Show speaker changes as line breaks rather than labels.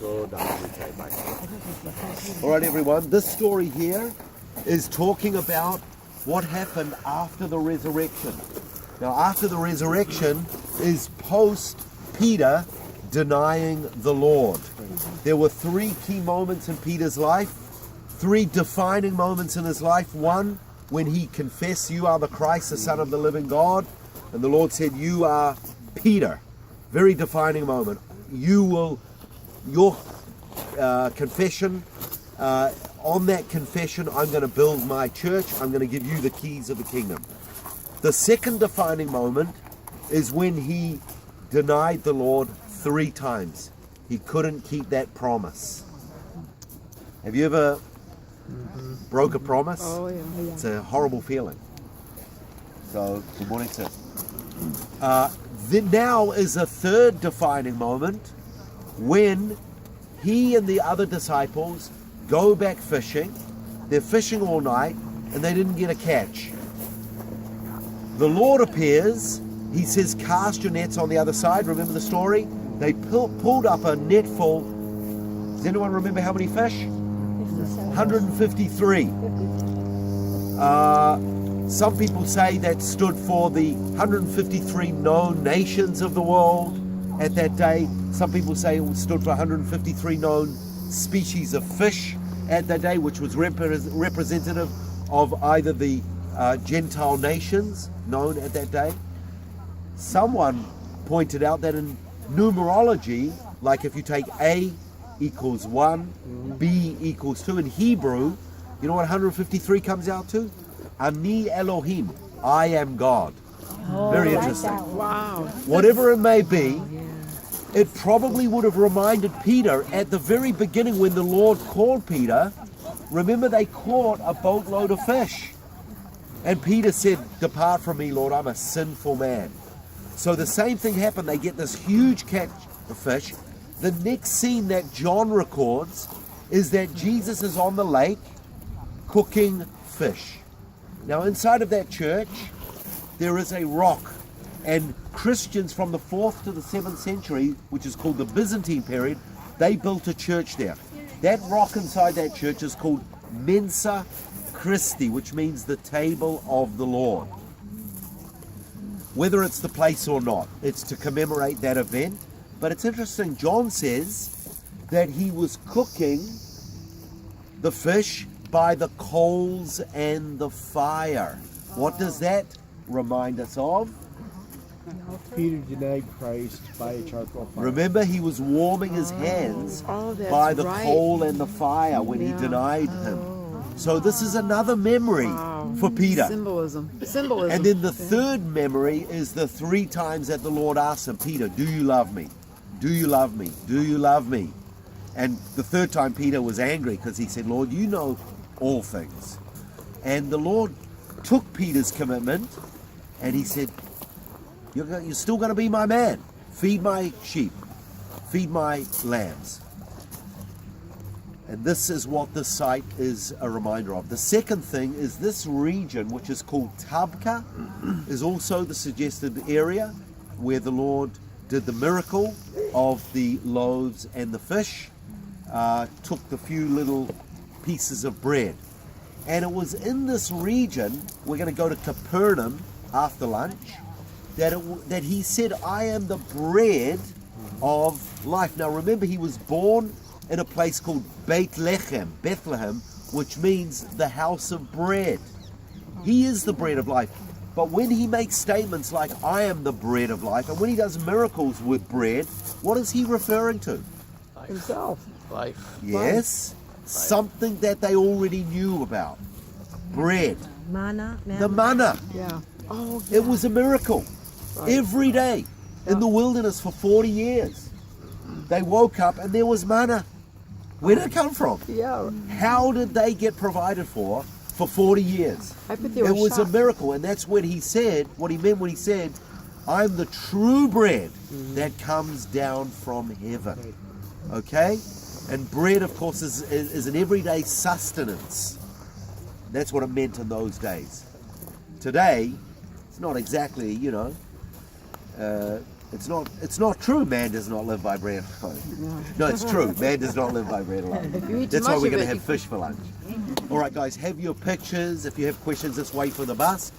All right, everyone, this story here is talking about what happened after the resurrection. Now, after the resurrection is post Peter denying the Lord. There were three key moments in Peter's life, three defining moments in his life. One, when he confessed, "You are the Christ, the Son of the living God," and the Lord said, "You are Peter." Very defining moment. Your confession, on that confession, I'm going to build my church. I'm going to give you the keys of the kingdom. The second defining moment is when he denied the Lord 3 times. He couldn't keep that promise. Have you ever broke a promise?
Oh, yeah.
It's a horrible feeling. So, good morning, sir. Then now is a third defining moment when he and the other disciples go back fishing. They're fishing all night and they didn't get a catch. The Lord appears. He says, "Cast your nets on the other side." Remember the story? They pulled up a net full. Does anyone remember how many fish? 153. Some people say that stood for the 153 known nations of the world at that day. Some people say it stood for 153 known species of fish at that day, which was representative of either the Gentile nations known at that day. Someone pointed out that in numerology, like if you take A equals 1, B equals 2, in Hebrew, you know what 153 comes out to? Ani Elohim, I am God. Very interesting.
Wow.
Whatever it may be, it probably would have reminded Peter at the very beginning when the Lord called Peter. Remember, they caught a boatload of fish. And Peter said, "Depart from me, Lord, I'm a sinful man." So the same thing happened. They get this huge catch of fish. The next scene that John records is that Jesus is on the lake cooking fish. Now, inside of that church, there is a rock. And Christians from the 4th to the 7th century, which is called the Byzantine period, they built a church there. That rock inside that church is called Mensa Christi, which means the table of the Lord. Whether it's the place or not, it's to commemorate that event. But it's interesting, John says that he was cooking the fish by the coals and the fire. What does that remind us of?
Peter denied Christ by a charcoal fire.
Remember, he was warming his hands
that's
by the
right.
coal and the fire when he denied him. So this is another memory for Peter.
Symbolism.
And then the third memory is the 3 times that the Lord asked him, "Peter, do you love me? Do you love me? Do you love me?" And the third time Peter was angry because he said, "Lord, you know all things." And the Lord took Peter's commitment and he said, you're still going to be my man. Feed my sheep. Feed my lambs. And this is what this site is a reminder of. The second thing is this region, which is called Tabqa, is also the suggested area where the Lord did the miracle of the loaves and the fish, took the few little pieces of bread. And it was in this region, we're going to go to Capernaum after lunch, that he said, "I am the bread of life." Now remember, he was born in a place called Bethlehem, which means the house of bread. He is the bread of life. But when he makes statements like, "I am the bread of life," and when he does miracles with bread, what is he referring to?
Himself.
Life.
Yes, something that they already knew about. Bread.
Manna.
The manna.
Yeah. Oh,
It was a miracle. Every day in the wilderness for 40 years. They woke up and there was manna. Where did it come from?
yeah.
How did they get provided for 40 years?
I bet they were
It was a
shocked.
miracle, and that's what he said, what he meant when he said, "I'm the true bread that comes down from heaven." Okay? And bread, of course, is an everyday sustenance. That's what it meant in those days. Today, it's not exactly, It's not true. Man does not live by bread alone. No, it's true. Man does not live by bread alone.
you eat too
That's why
much
we're
of
going to
it,
have
you-
fish for lunch. All right, guys, have your pictures. If you have questions, just wait for the bus.